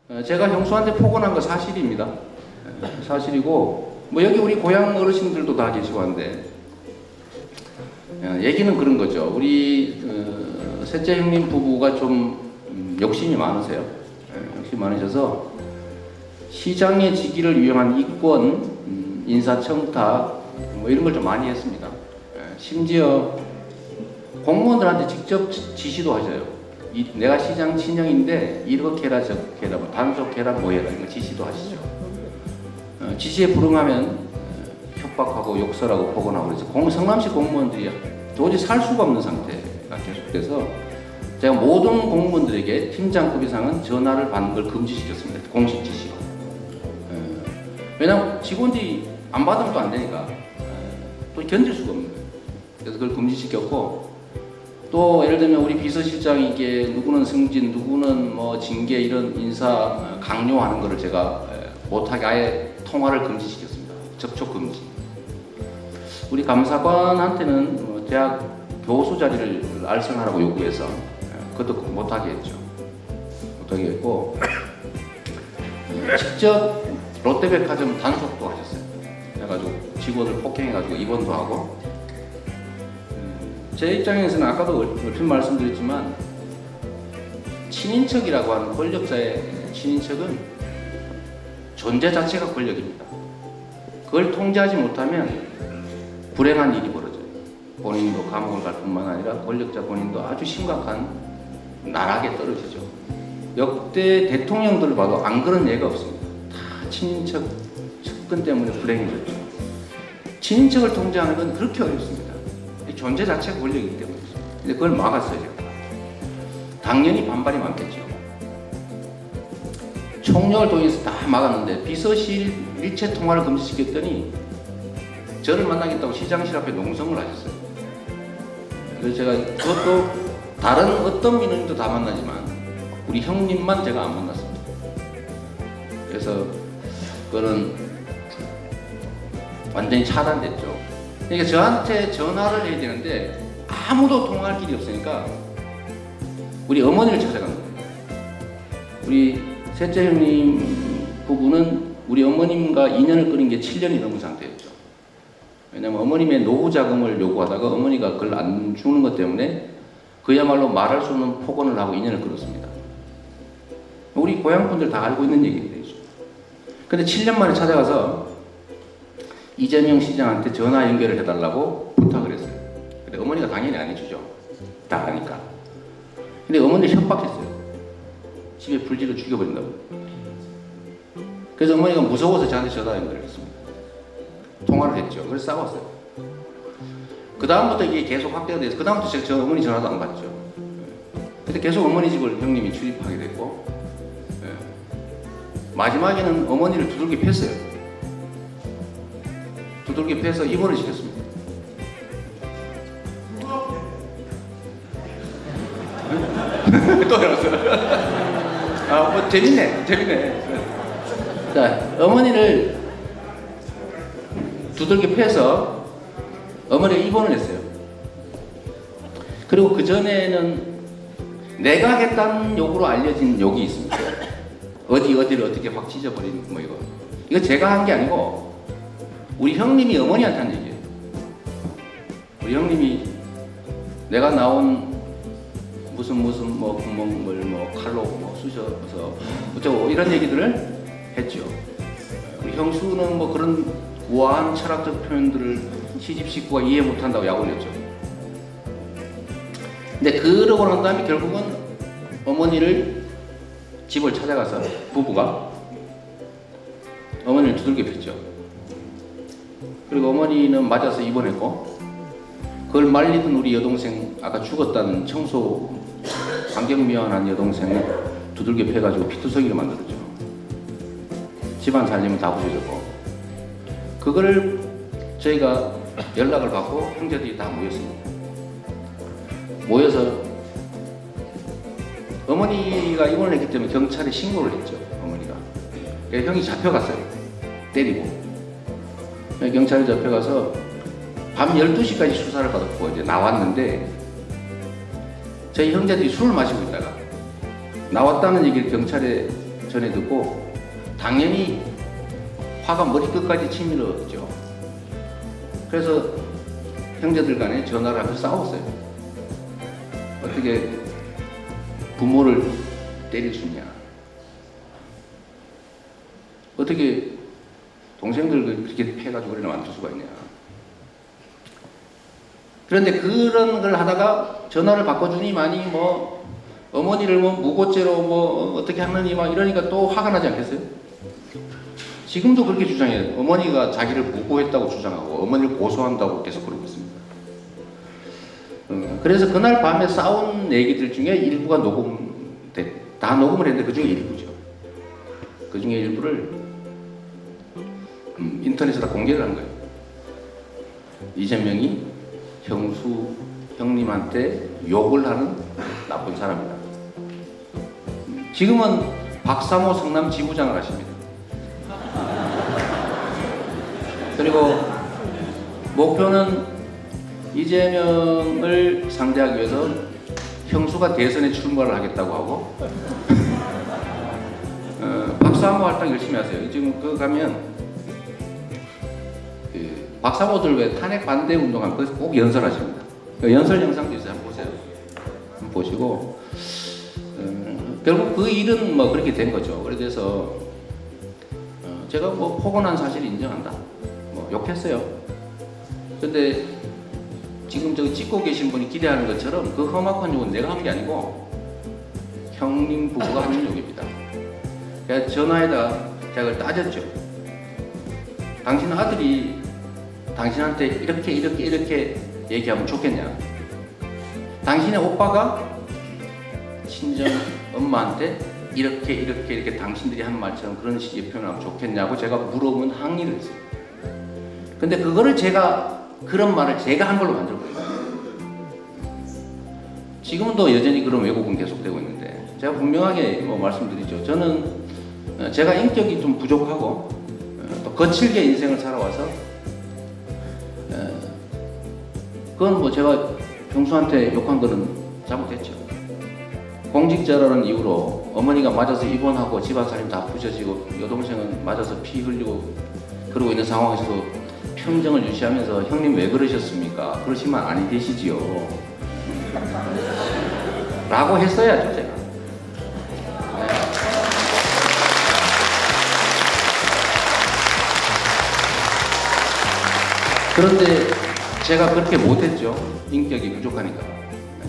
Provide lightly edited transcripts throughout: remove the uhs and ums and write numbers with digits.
제가 형수한테 폭언한 거 사실입니다. 사실이고, 뭐 여기 우리 고향 어르신들도 다 계시고 한데, 얘기는 그런 거죠. 우리 셋째 형님 부부가 좀 욕심이 많으세요. 욕심이 많으셔서 시장의 직위를 이용한 이권, 인사청탁 뭐 이런 걸 좀 많이 했습니다. 심지어 공무원들한테 직접 지시도 하셔요. 내가 시장 친형인데 이렇게 해라 저렇게 해라 뭐 단속해라 뭐 해라 이런 거 지시도 하시죠. 지시에 불응하면 협박하고 욕설하고 폭언하고 그래서 성남시 공무원들이 도저히 살 수가 없는 상태가 계속돼서 제가 모든 공무원들에게 팀장급 이상은 전화를 받는 걸 금지시켰습니다. 공식 지시로. 왜냐하면 직원들이 안 받으면 또 안 되니까 또 견딜 수가 없는 거예요. 그래서 그걸 금지시켰고, 또 예를 들면 우리 비서실장이 이게 누구는 승진, 누구는 뭐 징계 이런 인사 강요하는 거를 제가 못하게 아예 통화를 금지시켰습니다. 접촉 금지. 우리 감사관한테는 뭐 대학 교수 자리를 알선하라고 요구해서 그것도 못하게 했죠. 못하게 했고, 직접 롯데백화점 단속도 하셨어요. 그래가지고 직원을 폭행해가지고 입원도 하고. 제 입장에서는 아까도 얼핏 말씀드렸지만 친인척이라고 하는 권력자의 친인척은 존재 자체가 권력입니다. 그걸 통제하지 못하면 불행한 일이 벌어져요. 본인도 감옥을 갈 뿐만 아니라 권력자 본인도 아주 심각한 나락에 떨어지죠. 역대 대통령들을 봐도 안 그런 예가 없습니다. 다 친인척 측근 때문에 불행해졌죠. 친인척을 통제하는 건 그렇게 어렵습니다. 존재 자체가 권력이기 때문이죠. 근데 그걸 막았어요, 제가. 당연히 반발이 많겠죠. 총력을 통해서 다 막았는데 비서실 일체 통화를 금지시켰더니 저를 만나겠다고 시장실 앞에 농성을 하셨어요. 그래서 제가 그것도 다른 어떤 민원인도 다 만나지만 우리 형님만 제가 안 만났습니다. 그래서 그거는 완전히 차단됐죠. 그러니까 저한테 전화를 해야 되는데 아무도 통화할 길이 없으니까 우리 어머니를 찾아간 거예요. 우리 셋째 형님 부부는 우리 어머님과 인연을 끊은 게 7년이 넘은 상태였죠. 왜냐하면 어머님의 노후 자금을 요구하다가 어머니가 그걸 안 주는 것 때문에 그야말로 말할 수 없는 폭언을 하고 인연을 끊었습니다. 우리 고향 분들 다 알고 있는 얘기들이죠. 근데 7년 만에 찾아가서 이재명 시장한테 전화 연결을 해달라고 부탁을 했어요. 근데 어머니가 당연히 안 해주죠. 다 아니까. 근데 어머니를 협박했어요. 집에 불지를 죽여버린다고. 그래서 어머니가 무서워서 저한테 전화 연결을 했습니다. 통화를 했죠. 그래서 싸웠어요. 그 다음부터 이게 계속 확대가 돼서 그 다음부터 제가 저 어머니 전화도 안 받죠. 근데 계속 어머니 집을 형님이 출입하게 됐고, 마지막에는 어머니를 두들겨 팼어요. 두들겨 패서 입원을 시켰습니다. 또 해봤어. 뭐 재밌네. 자, 어머니를 두들겨 패서 어머니가 입원을 했어요. 그리고 그 전에는 내가 했다는 욕으로 알려진 욕이 있습니다. 어디를 어떻게 확 찢어버린 뭐 이거 제가 한 게 아니고. 우리 형님이 어머니한테 한 얘기예요. 우리 형님이 내가 나온 무슨 뭐 구멍물 뭐 칼로 뭐 쑤셔서 어쩌고 이런 얘기들을 했죠. 우리 형수는 뭐 그런 우아한 철학적 표현들을 시집 식구가 이해 못한다고 약 올렸죠. 근데 그러고 난 다음에 결국은 어머니를 집을 찾아가서 부부가 어머니를 두들겨 팼죠. 그리고 어머니는 맞아서 입원했고, 그걸 말리던 우리 여동생, 아까 죽었다는 청소 환경미화한 여동생을 두들겨 패가지고 피투성이를 만들었죠. 집안 살림은 다 부셔졌고, 그거를 저희가 연락을 받고 형제들이 다 모였습니다. 모여서 어머니가 입원을 했기 때문에 경찰에 신고를 했죠. 어머니가. 그래서 형이 잡혀갔어요. 때리고. 경찰에 잡혀가서 밤 12시까지 수사를 받았고 이제 나왔는데, 저희 형제들이 술을 마시고 있다가 나왔다는 얘기를 경찰에 전해 듣고 당연히 화가 머리끝까지 치밀었죠. 그래서 형제들 간에 전화를 하면서 싸웠어요. 어떻게 부모를 때릴 수 있냐. 어떻게 동생들 그렇게 패가지고 그래 만들 수가 있냐. 그런데 그런 걸 하다가 전화를 바꿔주니만이 뭐 어머니를 뭐 무고죄로 뭐 어떻게 하느니 막 이러니까 또 화가 나지 않겠어요? 지금도 그렇게 주장해요. 어머니가 자기를 무고했다고 주장하고 어머니를 고소한다고 계속 그러고 있습니다. 그래서 그날 밤에 싸운 얘기들 중에 일부가 다 녹음을 했는데 그 중에 일부죠. 그 중에 일부를 인터넷에다 공개를 한 거예요. 이재명이 형수 형님한테 욕을 하는 나쁜 사람이다. 지금은 박사모 성남 지부장을 하십니다. 그리고 목표는 이재명을 상대하기 위해서 형수가 대선에 출마를 하겠다고 하고 박사모 활동 열심히 하세요. 지금 그 가면 박사모들 왜 탄핵 반대 운동하면 꼭 연설하십니다. 연설 영상도 있어요. 한번 보세요. 한번 보시고 결국 그 일은 뭐 그렇게 된 거죠. 그래서 제가 뭐 포근한 사실을 인정한다. 뭐 욕했어요. 근데 지금 저기 찍고 계신 분이 기대하는 것처럼 그 험악한 욕은 내가 한 게 아니고 형님 부부가 하는 욕입니다. 제가 전화에다 제가 그걸 따졌죠. 당신 아들이 당신한테 이렇게 얘기하면 좋겠냐? 당신의 오빠가 친정 엄마한테 이렇게 당신들이 한 말처럼 그런 식의 표현하면 좋겠냐고 제가 물어본 항의를 했어요. 근데 그거를 그런 말을 제가 한 걸로 만들어버려요. 지금도 여전히 그런 왜곡은 계속되고 있는데 제가 분명하게 말씀드리죠. 저는 제가 인격이 좀 부족하고 또 거칠게 인생을 살아와서 그건 제가 형수한테 욕한 거는 잘못했죠. 공직자라는 이유로 어머니가 맞아서 입원하고 집안살림 다 부셔지고 여동생은 맞아서 피 흘리고 그러고 있는 상황에서도 평정을 유지하면서 형님 왜 그러셨습니까? 그러시면 아니 되시지요. 라고 했어야죠, 제가. 네. 그런데 제가 그렇게 못했죠. 인격이 부족하니까.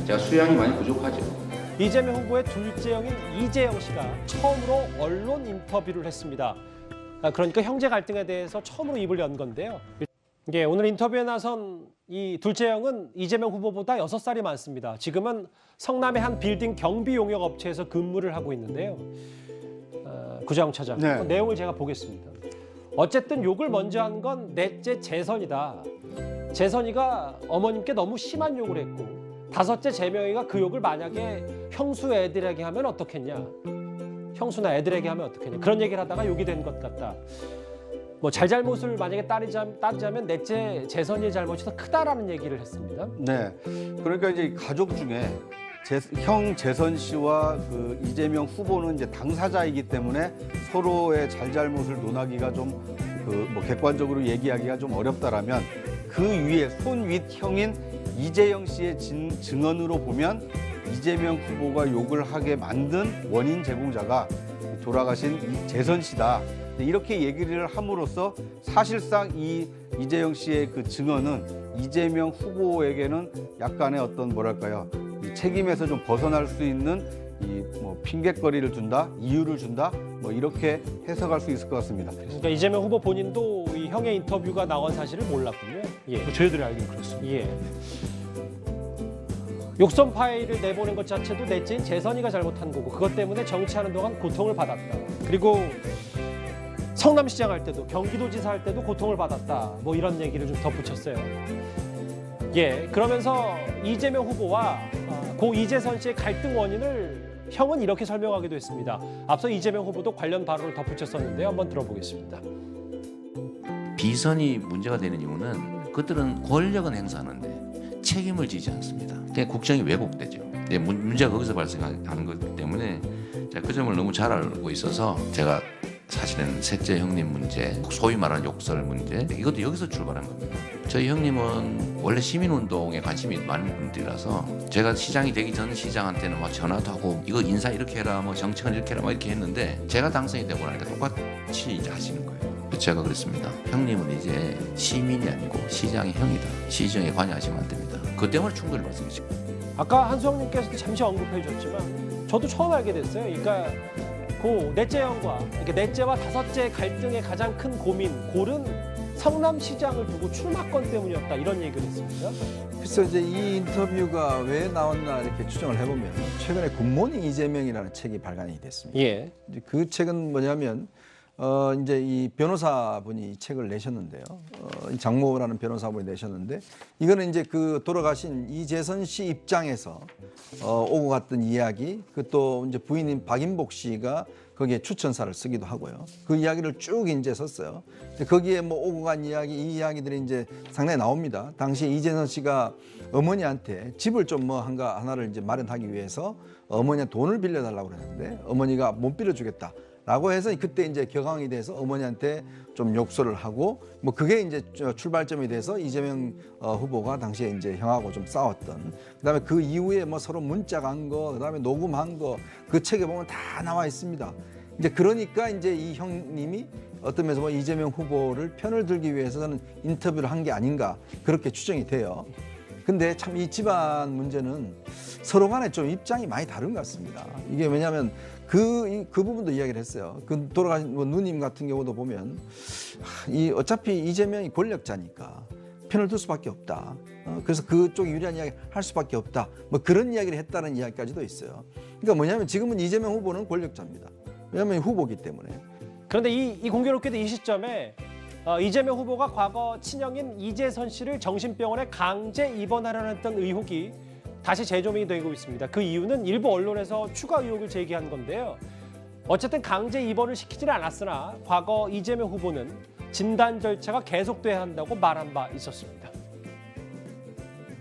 제가 수양이 많이 부족하죠. 이재명 후보의 둘째 형인 이재영 씨가 처음으로 언론 인터뷰를 했습니다. 그러니까 형제 갈등에 대해서 처음으로 입을 연 건데요. 오늘 인터뷰에 나선 이 둘째 형은 이재명 후보보다 6살이 많습니다. 지금은 성남의 한 빌딩 경비 용역 업체에서 근무를 하고 있는데요. 구자영 차장, 네. 내용을 제가 보겠습니다. 어쨌든 욕을 먼저 한 건 넷째 재선이다. 재선이가 어머님께 너무 심한 욕을 했고 다섯째 재명이가 그 욕을 만약에 형수 애들에게 하면 어떻겠냐. 형수나 애들에게 하면 어떻겠냐. 그런 얘기를 하다가 욕이 된 것 같다. 잘잘못을 만약에 따지자면 넷째 재선이의 잘못이 더 크다라는 얘기를 했습니다. 네, 그러니까 이제 가족 중에 형 재선 씨와 그 이재명 후보는 이제 당사자이기 때문에 서로의 잘잘못을 논하기가 좀 객관적으로 얘기하기가 좀 어렵다라면 그 위에 손윗 형인 이재영 씨의 증언으로 보면 이재명 후보가 욕을 하게 만든 원인 제공자가 돌아가신 재선 씨다. 이렇게 얘기를 함으로써 사실상 이 이재영 씨의 그 증언은 이재명 후보에게는 약간의 어떤 이 책임에서 좀 벗어날 수 있는 핑곗거리를 준다, 이유를 준다, 이렇게 해석할 수 있을 것 같습니다. 그러니까 이재명 후보 본인도 이 형의 인터뷰가 나온 사실을 몰랐군요. 예. 저희들이 알기는 그렇습니다. 예. 욕설 파일을 내보낸 것 자체도 넷째인 재선이가 잘못한 거고 그것 때문에 정치하는 동안 고통을 받았다. 그리고 성남시장 할 때도 경기도지사 할 때도 고통을 받았다. 이런 얘기를 좀 덧붙였어요. 예, 그러면서 이재명 후보와 고 이재선 씨의 갈등 원인을 형은 이렇게 설명하기도 했습니다. 앞서 이재명 후보도 관련 발언을 덧붙였었는데요. 한번 들어보겠습니다. 비선이 문제가 되는 이유는 그들은 권력은 행사하는데 책임을 지지 않습니다. 그냥 국정이 왜곡되죠. 문제가 거기서 발생하는 거기 때문에 제가 그 점을 너무 잘 알고 있어서 제가 사실은 셋째 형님 문제, 소위 말하는 욕설 문제, 이것도 여기서 출발한 겁니다. 저희 형님은 원래 시민운동에 관심이 많은 분들이라서 제가 시장이 되기 전 시장한테는 막 전화도 하고 이거 인사 이렇게 해라, 뭐 정책은 이렇게 해라, 막 이렇게 했는데 제가 당선이 되고 나니까 똑같이 이제 하시는 거예요. 제가 그랬습니다. 형님은 이제 시민이 아니고 시장의 형이다. 시정에 관여하시면 안 됩니다. 그 때문에 충돌을 발생했죠. 아까 한수영님께서도 잠시 언급해 주셨지만 저도 처음 알게 됐어요. 그러니까 그 넷째 형과 이렇게 넷째와 다섯째 갈등의 가장 큰 골은 성남시장을 두고 출마권 때문이었다 이런 얘기를 했습니다. 그래서 이제 이 인터뷰가 왜 나왔나 이렇게 추정을 해보면 최근에 굿모닝 이재명이라는 책이 발간이 됐습니다. 예. 이제 그 책은 뭐냐면 이제 이 변호사분이 이 책을 내셨는데요. 이 장모라는 변호사분이 내셨는데 이거는 이제 그 돌아가신 이재선 씨 입장에서 오고 갔던 이야기, 그 또 이제 부인인 박인복 씨가 거기에 추천사를 쓰기도 하고요. 그 이야기를 쭉 이제 썼어요. 거기에 뭐 오고 간 이야기, 이 이야기들이 이제 상당히 나옵니다. 당시 이재선 씨가 어머니한테 집을 좀 뭐 하나를 이제 마련하기 위해서 어머니한테 돈을 빌려달라고 그랬는데 어머니가 못 빌려주겠다. 라고 해서 그때 이제 격앙이 돼서 어머니한테 좀 욕설을 하고 뭐 그게 이제 출발점이 돼서 이재명 후보가 당시에 이제 형하고 좀 싸웠던, 그다음에 그 이후에 뭐 서로 문자 간 거, 그다음에 녹음한 거 그 책에 보면 다 나와 있습니다. 이제 그러니까 이제 이 형님이 어떤 면에서 뭐 이재명 후보를 편을 들기 위해서는 인터뷰를 한 게 아닌가 그렇게 추정이 돼요. 근데 참 이 집안 문제는 서로 간에 좀 입장이 많이 다른 것 같습니다. 이게 왜냐하면 그 부분도 이야기를 했어요. 그 돌아가신 뭐 누님 같은 경우도 보면 이 어차피 이재명이 권력자니까 편을 들 수밖에 없다. 그래서 그쪽이 유리한 이야기 할 수밖에 없다. 뭐 그런 이야기를 했다는 이야기까지도 있어요. 그러니까 뭐냐면 지금은 이재명 후보는 권력자입니다. 왜냐하면 후보기 때문에. 그런데 이 공교롭게도 이 시점에 이재명 후보가 과거 친형인 이재선 씨를 정신병원에 강제 입원하려는 했던 의혹이 다시 재조명이 되고 있습니다. 그 이유는 일부 언론에서 추가 의혹을 제기한 건데요. 어쨌든 강제 입원을 시키지는 않았으나 과거 이재명 후보는 진단 절차가 계속돼야 한다고 말한 바 있었습니다.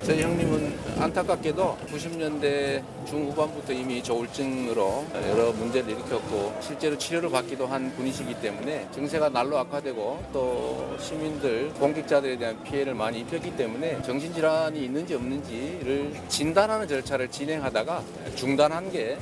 저희 형님은 안타깝게도 90년대 중후반부터 이미 조울증으로 여러 문제를 일으켰고 실제로 치료를 받기도 한 분이시기 때문에 증세가 날로 악화되고 또 시민들, 공직자들에 대한 피해를 많이 입혔기 때문에 정신질환이 있는지 없는지를 진단하는 절차를 진행하다가 중단한 게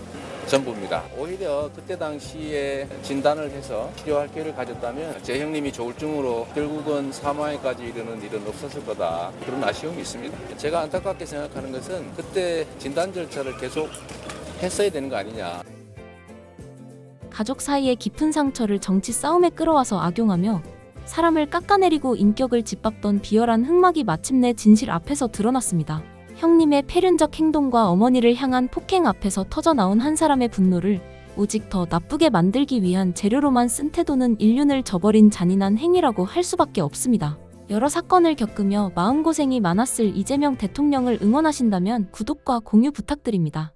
전부입니다. 오히려 그때 당시에 진단을 해서 치료할 기회를 가졌다면 제 형님이 조울증으로 결국은 사망에까지 이르는 일은 없었을 거다. 그런 아쉬움이 있습니다. 제가 안타깝게 생각하는 것은 그때 진단 절차를 계속 했어야 되는 거 아니냐. 가족 사이의 깊은 상처를 정치 싸움에 끌어와서 악용하며 사람을 깎아내리고 인격을 짓밟던 비열한 흑막이 마침내 진실 앞에서 드러났습니다. 형님의 폐륜적 행동과 어머니를 향한 폭행 앞에서 터져나온 한 사람의 분노를 오직 더 나쁘게 만들기 위한 재료로만 쓴 태도는 인륜을 저버린 잔인한 행위라고 할 수밖에 없습니다. 여러 사건을 겪으며 마음고생이 많았을 이재명 대통령을 응원하신다면 구독과 공유 부탁드립니다.